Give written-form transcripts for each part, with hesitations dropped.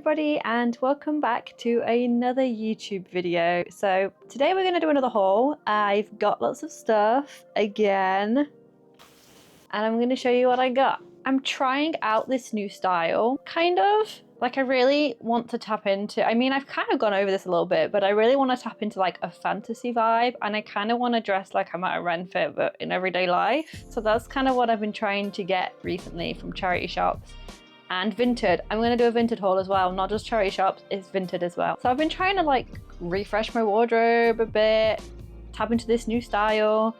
everybody and welcome back to another YouTube video. So today we're going to do another haul. I've got lots of stuff again and I'm going to show you what I got. I'm trying out this new style, kind of. Like I really want to tap into, I mean I've kind of gone over this a little bit, but I really want to tap into like a fantasy vibe, and I kind of want to dress like I'm at a Renfit but in everyday life. So that's kind of what I've been trying to get recently from charity shops. And Vinted. I'm going to do a Vinted haul as well, not just charity shops, it's Vinted as well. So I've been trying to like refresh my wardrobe a bit, tap into this new style.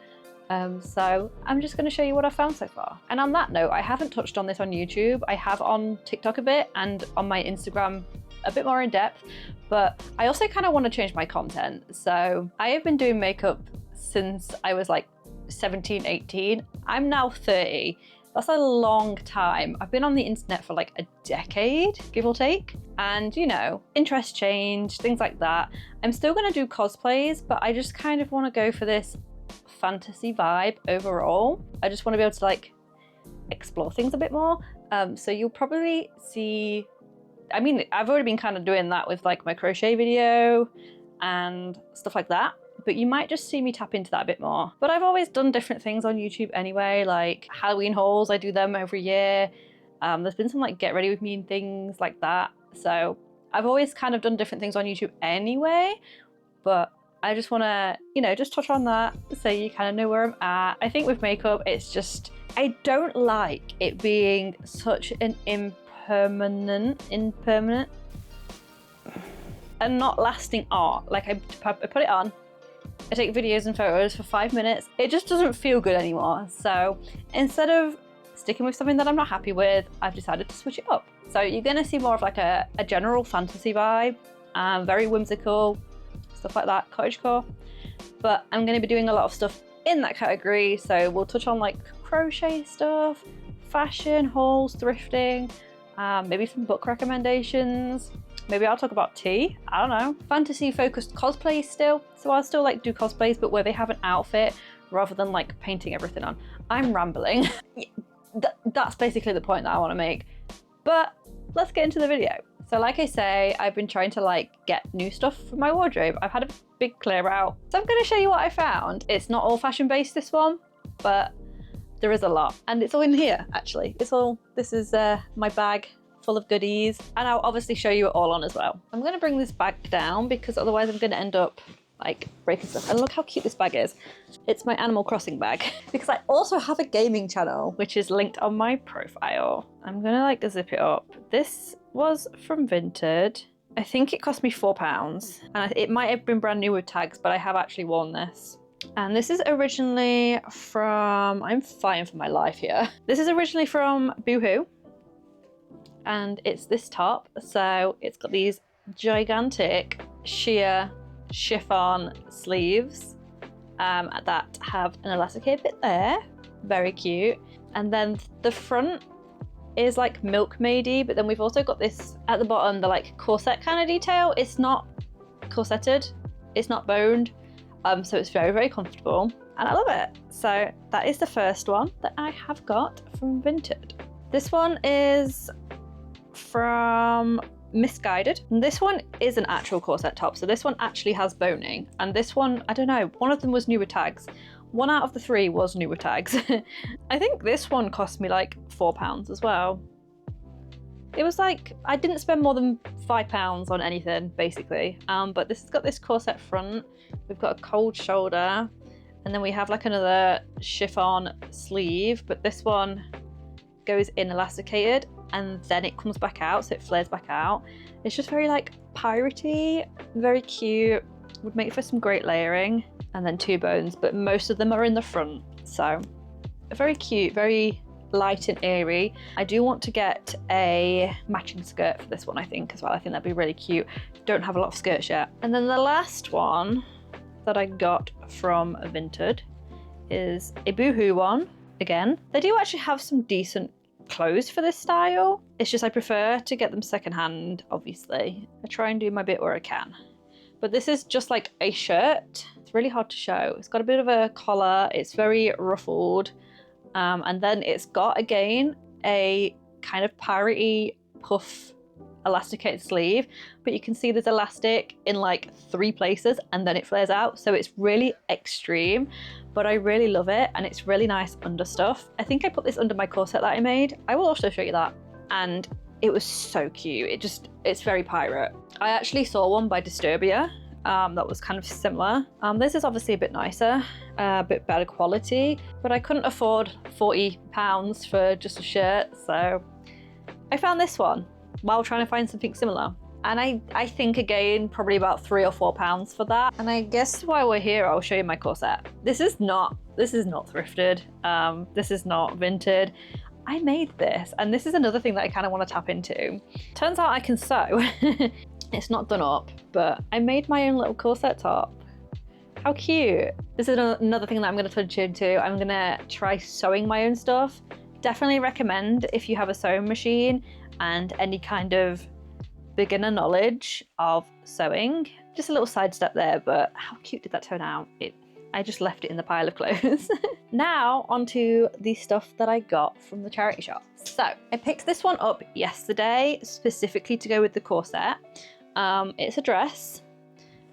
So I'm just going to show you what I've found so far. And on that note, I haven't touched on this on YouTube. I have on TikTok a bit and on my Instagram a bit more in depth, but I also kind of want to change my content. So I have been doing makeup since I was like 17, 18. I'm now 30. That's a long time. I've been on the internet for like a decade, give or take. And you know, interests change, things like that. I'm still gonna do cosplays, but I just kind of wanna go for this fantasy vibe overall. I just wanna be able to like explore things a bit more. So you'll probably see, I mean, I've already been kind of doing that with like my crochet video and stuff like that. But you might just see me tap into that a bit more. But I've always done different things on YouTube anyway, like Halloween hauls, I do them every year. There's been some like get ready with me and things like that. So I've always kind of done different things on YouTube anyway, but I just want to, you know, just touch on that so you kind of know where I'm at. I think with makeup, it's just, I don't like it being such an impermanent and not lasting art. Like I put it on, I take videos and photos for 5 minutes. It just doesn't feel good anymore. So instead of sticking with something that I'm not happy with, I've decided to switch it up. So you're gonna see more of like a general fantasy vibe, very whimsical, stuff like that, cottagecore. But I'm gonna be doing a lot of stuff in that category. So we'll touch on like crochet stuff, fashion, hauls, thrifting, maybe some book recommendations. Maybe I'll talk about tea, I don't know. Fantasy focused cosplays still. So I'll still like do cosplays, but where they have an outfit rather than like painting everything on. I'm rambling. That's basically the point that I want to make. But let's get into the video. So like I say, I've been trying to like get new stuff for my wardrobe. I've had a big clear out. So I'm gonna show you what I found. It's not all fashion based, this one, but there is a lot. And it's all in here, actually. This is my bag full of goodies, and I'll obviously show you it all on as well. I'm gonna bring this bag down because otherwise I'm gonna end up like breaking stuff. And look how cute this bag is. It's my Animal Crossing bag because I also have a gaming channel which is linked on my profile. I'm gonna like zip it up. This was from Vinted. I think it cost me £4 and it might have been brand new with tags, but I have actually worn this. And this is originally from, I'm fighting for my life here. This is originally from Boohoo. And it's this top, so it's got these gigantic sheer chiffon sleeves that have an elasticated bit there, very cute. And then the front is like milkmaidy, but then we've also got this at the bottom, the like corset kind of detail. It's not corseted, it's not boned, so it's very, very comfortable, and I love it. So that is the first one that I have got from Vinted. This one is from Misguided. And this one is an actual corset top, so this one actually has boning, and this one, I don't know, one of them was new with tags. One out of the three was new with tags. I think this one cost me like £4 as well. It was like, I didn't spend more than £5 on anything basically, but this has got this corset front, we've got a cold shoulder, and then we have like another chiffon sleeve, but this one goes in elasticated and then it comes back out, so it flares back out. It's just very like piratey, very cute, would make for some great layering. And then 2 bones, but most of them are in the front, so very cute, very light and airy. I do want to get a matching skirt for this one, I think, as well. I think that'd be really cute. Don't have a lot of skirts yet. And then the last one that I got from Vinted is a Boohoo one. Again, they do actually have some decent clothes for this style. It's just I prefer to get them secondhand, obviously. I try and do my bit where I can. But this is just like a shirt. It's really hard to show. It's got a bit of a collar. It's very ruffled. And then it's got, again, a kind of piratey puff elasticated sleeve, but you can see there's elastic in like 3 places and then it flares out. So it's really extreme, but I really love it. And it's really nice under stuff. I think I put this under my corset that I made. I will also show you that. And it was so cute. It's very pirate. I actually saw one by Disturbia that was kind of similar. This is obviously a bit nicer, a bit better quality, but I couldn't afford £40 for just a shirt, so I found this one while trying to find something similar. And I think again, probably about £3 or £4 for that. And I guess while we're here, I'll show you my corset. This is not thrifted. This is not Vinted. I made this, and this is another thing that I kind of want to tap into. Turns out I can sew. It's not done up, but I made my own little corset top. How cute. This is another thing that I'm going to touch into. I'm going to try sewing my own stuff. Definitely recommend if you have a sewing machine and any kind of beginner knowledge of sewing. Just a little sidestep there, but how cute did that turn out? I just left it in the pile of clothes. Now onto the stuff that I got from the charity shop. So I picked this one up yesterday specifically to go with the corset. It's a dress,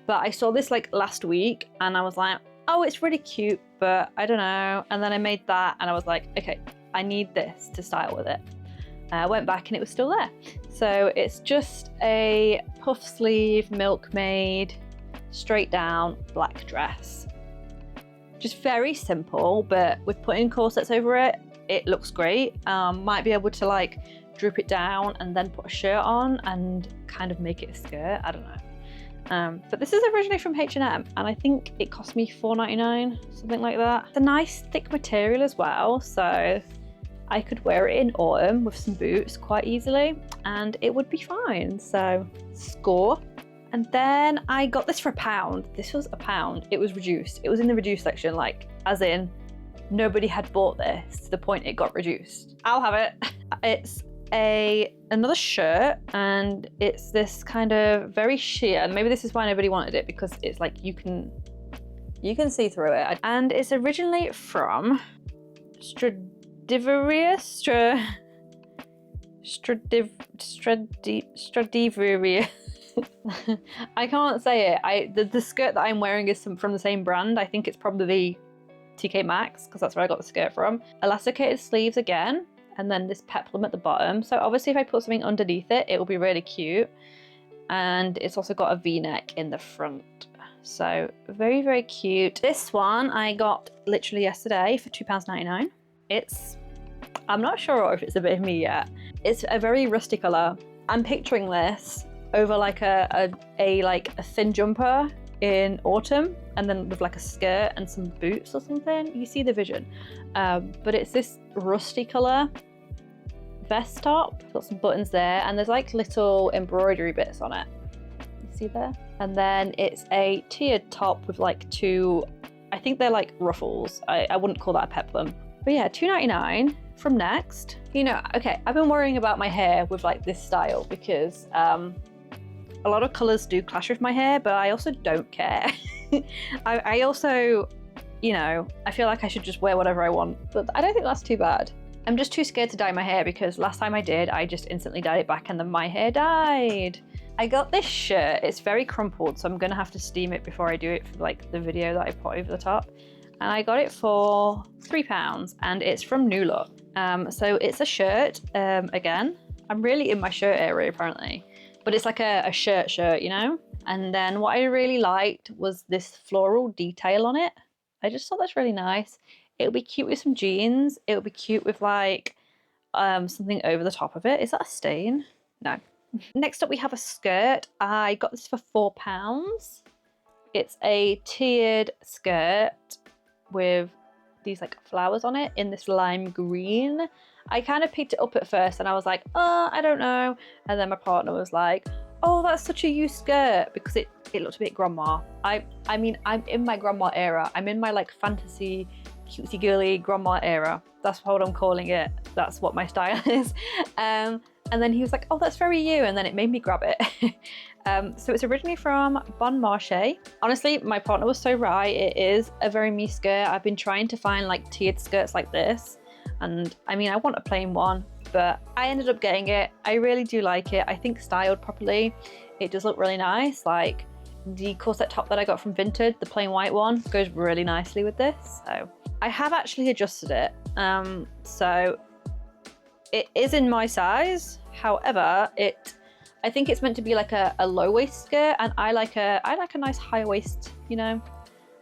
but I saw this like last week and I was like, oh, it's really cute, but I don't know. And then I made that and I was like, okay, I need this to style with it. I went back and it was still there. So it's just a puff sleeve, milkmaid, straight down black dress. Just very simple, but with putting corsets over it, it looks great. Might be able to like droop it down and then put a shirt on and kind of make it a skirt. I don't know. But this is originally from H&M and I think it cost me $4.99, something like that. It's a nice thick material as well, so I could wear it in autumn with some boots quite easily and it would be fine. So score. And then I got this for £1. This was £1. It was reduced. It was in the reduced section, like as in nobody had bought this to the point it got reduced. I'll have it. It's another shirt and it's this kind of very sheer, and maybe this is why nobody wanted it, because it's like you can see through it. And it's originally from Stradivarius. I can't say it. The skirt that I'm wearing is from the same brand. I think it's probably TK Maxx because that's where I got the skirt from. Elasticated sleeves again, and then this peplum at the bottom. So obviously if I put something underneath it, it will be really cute. And it's also got a V-neck in the front. So very, very cute. This one I got literally yesterday for £2.99. I'm not sure if it's a bit of me yet. It's a very rusty colour. I'm picturing this over like a thin jumper in autumn, and then with like a skirt and some boots or something. You see the vision. But it's this rusty colour vest top. Got some buttons there, and there's like little embroidery bits on it. You see there? And then it's a tiered top with like 2, I think they're like ruffles. I wouldn't call that a peplum. But yeah, £2.99 from Next. You know, okay, I've been worrying about my hair with like this style because a lot of colours do clash with my hair, but I also don't care. I also, you know, I feel like I should just wear whatever I want, but I don't think that's too bad. I'm just too scared to dye my hair because last time I did, I just instantly dyed it back and then my hair died. I got this shirt. It's very crumpled, so I'm gonna have to steam it before I do it for like the video that I put over the top. And I got it for £3 and it's from New Look. So it's a shirt, again. I'm really in my shirt area apparently. But it's like a shirt, you know? And then what I really liked was this floral detail on it. I just thought that's really nice. It would be cute with some jeans. It would be cute with like something over the top of it. Is that a stain? No. Next up we have a skirt. I got this for £4. It's a tiered skirt with these like flowers on it in this lime green. I kind of picked it up at first and I was like, oh, I don't know. And then my partner was like, oh, that's such a you skirt, because it looked a bit grandma. I mean, I'm in my grandma era. I'm in my like fantasy, cutesy girly grandma era. That's what I'm calling it. That's what my style is. And then he was like, oh, that's very you. And then it made me grab it. So it's originally from Bon Marché. Honestly, my partner was so right. It is a very me skirt. I've been trying to find like tiered skirts like this. And I mean, I want a plain one, but I ended up getting it. I really do like it. I think styled properly, it does look really nice. Like the corset top that I got from Vinted, the plain white one, goes really nicely with this. So I have actually adjusted it. So it is in my size. However, I think it's meant to be like a low waist skirt, and I like a nice high waist, you know.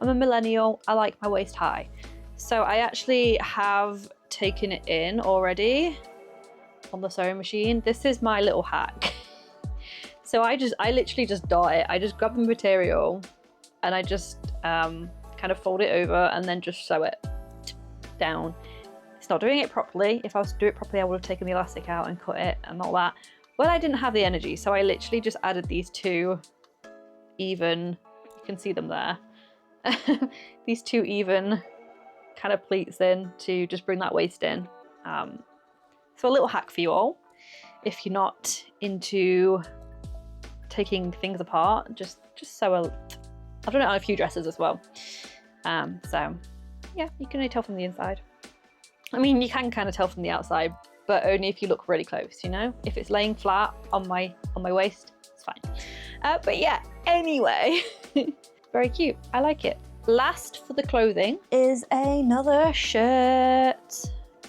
I'm a millennial, I like my waist high. So I actually have taken it in already on the sewing machine. This is my little hack. So I literally just dot it. I just grab the material and I just kind of fold it over and then just sew it down. It's not doing it properly. If I was to do it properly, I would have taken the elastic out and cut it and all that. But I didn't have the energy, so I literally just added these two even, you can see them there, these two even kind of pleats in to just bring that waist in. So a little hack for you all. If you're not into taking things apart, just sew I've done it on a few dresses as well. So yeah, you can only tell from the inside. I mean, you can kind of tell from the outside, but only if you look really close, you know? If it's laying flat on my waist, it's fine. But yeah, anyway, very cute. I like it. Last for the clothing is another shirt.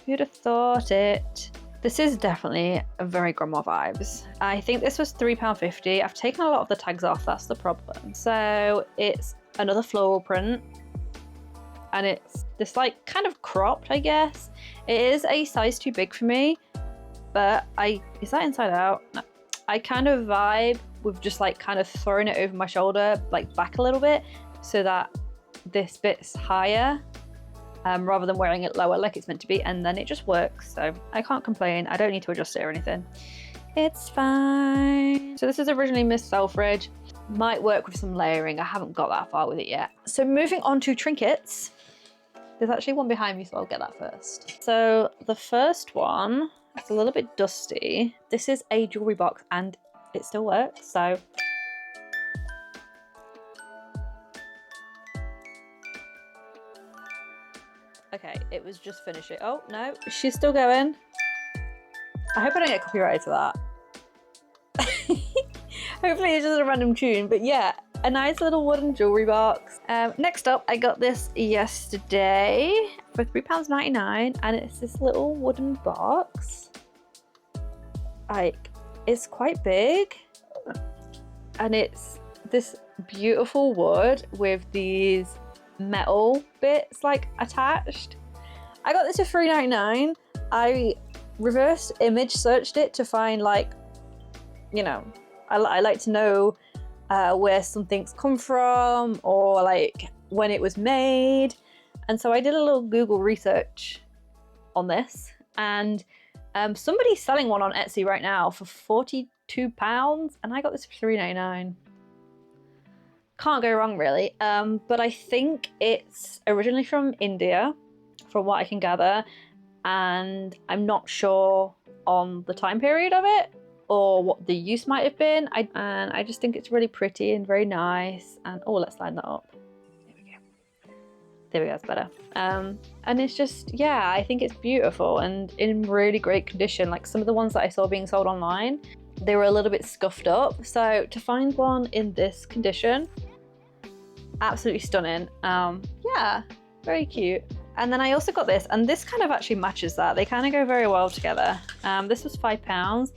Who'd have thought it? This is definitely a very grandma vibes. I think this was £3.50. I've taken a lot of the tags off, that's the problem. So it's another floral print, and it's this like kind of cropped, I guess. It is a size too big for me, but is that inside out? No. I kind of vibe with just like kind of throwing it over my shoulder, like back a little bit, so that this bit's higher, rather than wearing it lower like it's meant to be, and then it just works. So I can't complain. I don't need to adjust it or anything. It's fine. So this is originally Miss Selfridge. Might work with some layering. I haven't got that far with it yet. So moving on to trinkets. There's actually one behind me, so I'll get that first. So the first one, it's a little bit dusty. This is a jewelry box and it still works, so. Okay, it was just finishing. Oh, no, she's still going. I hope I don't get copyrighted for that. Hopefully it's just a random tune, but yeah, a nice little wooden jewelry box. Next up, I got this yesterday for £3.99, and it's this little wooden box. Like, it's quite big, and it's this beautiful wood with these metal bits like attached. I got this for £3.99. I reverse image searched it to find, like, you know, I like to know where something's come from, or like when it was made. And so I did a little Google research on this, and somebody's selling one on Etsy right now for £42, and I got this for £3.99. Can't go wrong, really. But I think it's originally from India, from what I can gather, and I'm not sure on the time period of it or what the use might have been. And I just think it's really pretty and very nice. And oh, let's line that up. There we go. There we go, that's better. And it's just, yeah, I think it's beautiful and in really great condition. Like some of the ones that I saw being sold online, they were a little bit scuffed up. So to find one in this condition, absolutely stunning. Yeah, very cute. And then I also got this, and this kind of actually matches that. They kind of go very well together. This was £5,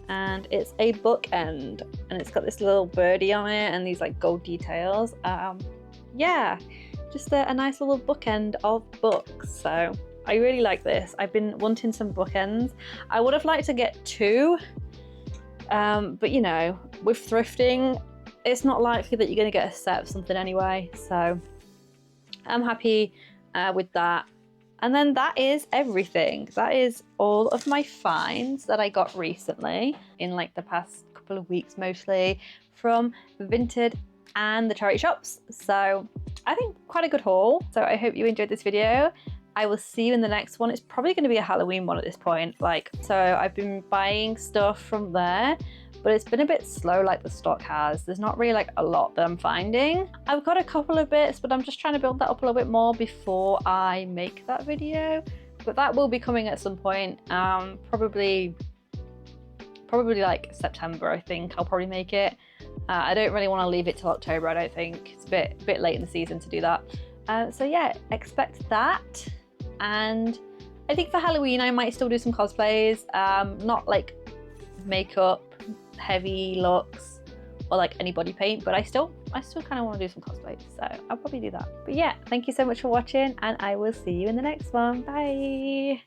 and it's a bookend, and it's got this little birdie on it and these like gold details. Yeah, just a nice little bookend of books. So I really like this. I've been wanting some bookends. I would have liked to get two, but you know, with thrifting, it's not likely that you're going to get a set of something anyway. So I'm happy with that. And then that is everything. That is all of my finds that I got recently in like the past couple of weeks, mostly from Vinted and the charity shops. So I think quite a good haul. So I hope you enjoyed this video. I will see you in the next one. It's probably going to be a Halloween one at this point. So I've been buying stuff from there, but it's been a bit slow like the stock has. There's not really like a lot that I'm finding. I've got a couple of bits, but I'm just trying to build that up a little bit more before I make that video. but that will be coming at some point. Probably like September, I think I'll probably make it. I don't really want to leave it till October. I don't think it's a bit late in the season to do that. So yeah, expect that. And I think for Halloween I might still do some cosplays. Not like makeup, heavy looks, or like any body paint, but I still kind of want to do some cosplays, so I'll probably do that. But yeah, thank you so much for watching, and I will see you in the next one. Bye.